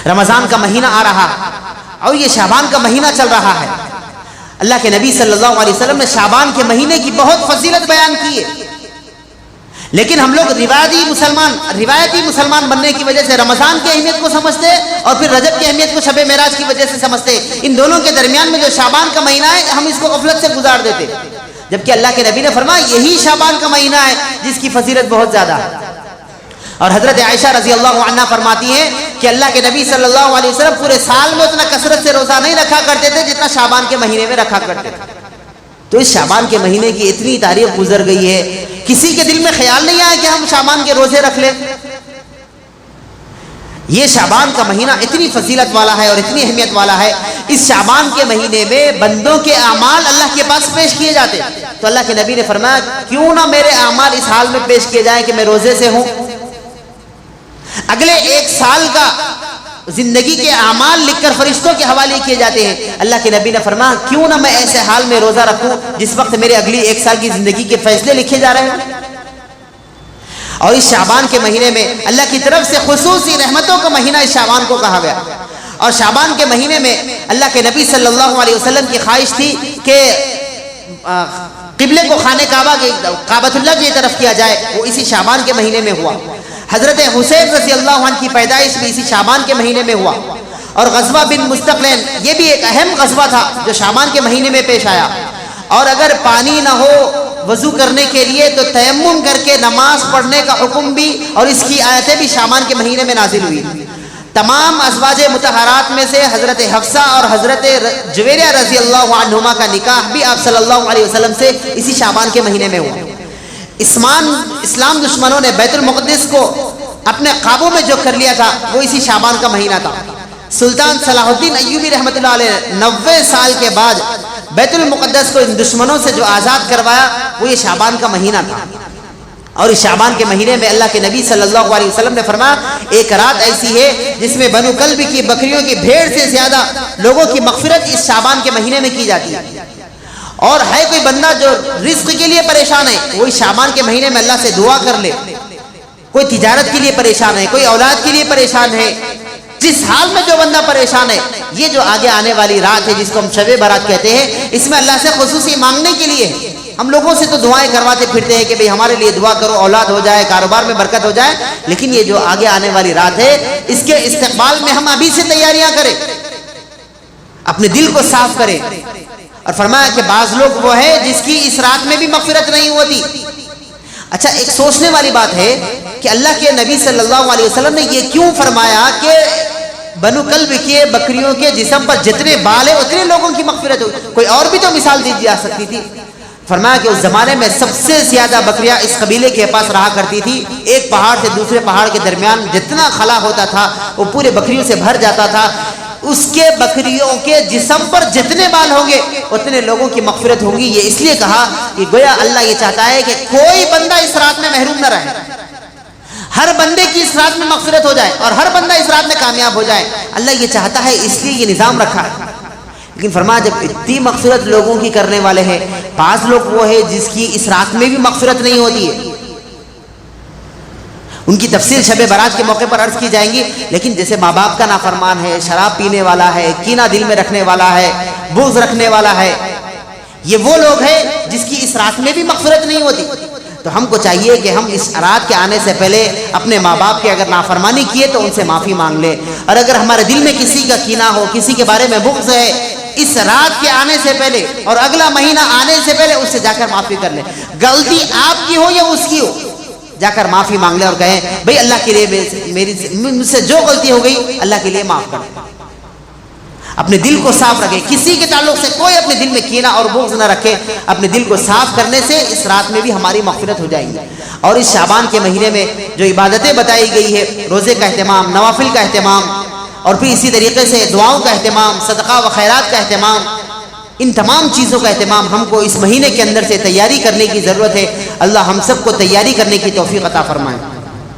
رمضان کا مہینہ آ رہا اور یہ شعبان کا مہینہ چل رہا ہے. اللہ کے نبی صلی اللہ علیہ وسلم نے شعبان کے مہینے کی بہت فضیلت بیان کی ہے، لیکن ہم لوگ روایتی مسلمان بننے کی وجہ سے رمضان کی اہمیت کو سمجھتے اور پھر رجب کی اہمیت کو شب معراج کی وجہ سے سمجھتے. ان دونوں کے درمیان میں جو شعبان کا مہینہ ہے ہم اس کو غفلت سے گزار دیتے، جبکہ اللہ کے نبی نے فرمایا یہی شعبان کا مہینہ ہے جس کی فضیلت بہت زیادہ ہے. اور حضرت عائشہ رضی اللہ عنہا فرماتی ہیں کہ اللہ کے نبی صلی اللہ علیہ وسلم پورے سال میں اتنا کثرت سے روزہ نہیں رکھا کرتے تھے جتنا شعبان کے مہینے میں رکھا کرتے تھے. تو اس شعبان کے مہینے کی اتنی تاریخ گزر گئی ہے، کسی کے دل میں خیال نہیں آیا کہ ہم شعبان کے روزے رکھ لیں. یہ شعبان کا مہینہ اتنی فضیلت والا ہے اور اتنی اہمیت والا ہے. اس شعبان کے مہینے میں بندوں کے اعمال اللہ کے پاس پیش کیے جاتے. تو اللہ کے نبی نے فرمایا کیوں نہ میرے اعمال اس حال میں پیش کیے جائیں کہ میں روزے سے ہوں. اگلے ایک سال کا زندگی کے اعمال لکھ کر فرشتوں کے حوالے کیے جاتے ہیں. اللہ کے نبی نے فرمایا کیوں نہ میں ایسے حال میں روزہ رکھوں جس وقت میرے اگلی ایک سال کی زندگی کے فیصلے لکھے جا رہے ہیں. اور اس شعبان کے مہینے میں اللہ کی طرف سے خصوصی رحمتوں کا مہینہ اس شعبان کو کہا گیا. اور شعبان کے مہینے میں اللہ کے نبی صلی اللہ علیہ وسلم کی خواہش تھی کہ قبلے کو خانہ کعبۃ اللہ کی طرف کیا جائے، وہ اسی شعبان کے مہینے میں ہوا. حضرت حسین رضی اللہ عنہ کی پیدائش بھی اسی شعبان کے مہینے میں ہوا. اور غزوہ بن مستقلین یہ بھی ایک اہم غزوہ تھا جو شعبان کے مہینے میں پیش آیا. اور اگر پانی نہ ہو وضو کرنے کے لیے تو تیمم کر کے نماز پڑھنے کا حکم بھی اور اس کی آیتیں بھی شعبان کے مہینے میں نازل ہوئی. تمام ازواج مطہرات میں سے حضرت حفصہ اور حضرت جویریہ رضی اللہ عنہما کا نکاح بھی آپ صلی اللہ علیہ وسلم سے اسی شعبان کے مہینے میں ہوا. اسلام دشمنوں نے بیت المقدس کو اپنے قابو میں جو کر لیا تھا وہ اسی شعبان کا مہینہ تھا. سلطان صلاح الدین ایوبی رحمۃ اللہ علیہ 90 سال کے بعد بیت المقدس کو ان دشمنوں سے جو آزاد کروایا وہ یہ شعبان کا مہینہ تھا. اور اس شعبان کے مہینے میں اللہ کے نبی صلی اللہ علیہ وسلم نے فرمایا ایک رات ایسی ہے جس میں بنو کلب کی بکریوں کی بھیڑ سے زیادہ لوگوں کی مغفرت اس شعبان کے مہینے میں کی جاتی ہے. اور ہے کوئی بندہ جو رزق کے لیے پریشان ہے وہ اس شعبان کے مہینے میں اللہ سے دعا کر لے. کوئی تجارت کے لیے پریشان ہے، کوئی اولاد کے لیے پریشان ہے، جس حال میں جو بندہ پریشان ہے، یہ جو آگے آنے والی رات ہے جس کو ہم شب برات کہتے ہیں، اس میں اللہ سے خصوصی مانگنے کے لیے ہم لوگوں سے تو دعائیں کرواتے پھرتے ہیں کہ بھئی ہمارے لیے دعا کرو، اولاد ہو جائے، کاروبار میں برکت ہو جائے. لیکن یہ جو آگے آنے والی رات ہے اس کے استقبال میں ہم ابھی سے تیاریاں کریں، اپنے دل کو صاف کریں. اور فرمایا کہ بعض لوگ وہ ہے جس کی اس رات میں بھی مغفرت نہیں ہوتی. اچھا ایک سوچنے والی بات ہے کہ اللہ کے نبی صلی اللہ علیہ وسلم نے یہ کیوں فرمایا کہ بنو کلب کے بکریوں کے جسم پر جتنے بال ہیں اتنے لوگوں کی مغفرت ہو. کوئی اور بھی تو مثال دی جا سکتی تھی. فرمایا کہ اس زمانے میں سب سے زیادہ بکریاں اس قبیلے کے پاس رہا کرتی تھی. ایک پہاڑ سے دوسرے پہاڑ کے درمیان جتنا خلا ہوتا تھا وہ پورے بکریوں سے بھر جاتا تھا. اس کے بکریوں کے جسم پر جتنے بال ہوں گے اتنے لوگوں کی مغفرت ہوگی. یہ اس لیے کہا کہ گویا اللہ یہ چاہتا ہے کہ کوئی بندہ اس رات میں محروم نہ رہے، ہر بندے کی اس رات میں مغفرت ہو جائے اور ہر بندہ اس رات میں کامیاب ہو جائے. اللہ یہ چاہتا ہے، اس لیے یہ نظام رکھا ہے. لیکن فرمایا جب اتنی مغفرت لوگوں کی کرنے والے ہیں، بعض لوگ وہ ہے جس کی اس رات میں بھی مغفرت نہیں ہوتی ہے. ان کی تفصیل شب برات کے موقع پر عرض کی جائیں گی. لیکن جیسے ماں باپ کا نافرمان ہے، شراب پینے والا ہے، کینہ دل میں رکھنے والا ہے، بغض رکھنے والا ہے، یہ وہ لوگ ہیں جس کی اس رات میں بھی مغفرت نہیں ہوتی. تو ہم کو چاہیے کہ ہم اس رات کے آنے سے پہلے اپنے ماں باپ کے اگر نافرمانی کیے تو ان سے معافی مانگ لیں. اور اگر ہمارے دل میں کسی کا کینہ ہو، کسی کے بارے میں بغض ہے، اس رات کے آنے سے پہلے اور اگلا مہینہ آنے سے پہلے اس سے جا کر معافی کر لیں. غلطی آپ کی ہو یا اس کی ہو، جا کر معافی مانگ لیں اور کہیں بھئی اللہ کے لیے مجھ سے جو غلطی ہو گئی اللہ کے لیے معاف کر دیں. اپنے دل کو صاف رکھیں، کسی کے تعلق سے کوئی اپنے دل میں کینہ اور بغض نہ رکھے. اپنے دل کو صاف کرنے سے اس رات میں بھی ہماری مغفرت ہو جائے گی. اور اس شعبان کے مہینے میں جو عبادتیں بتائی گئی ہے، روزے کا اہتمام، نوافل کا اہتمام، اور پھر اسی طریقے سے دعاؤں کا اہتمام، صدقہ و خیرات کا اہتمام، ان تمام چیزوں کا اہتمام ہم کو اس مہینے کے اندر سے تیاری کرنے کی ضرورت ہے. اللہ ہم سب کو تیاری کرنے کی توفیق عطا فرمائے.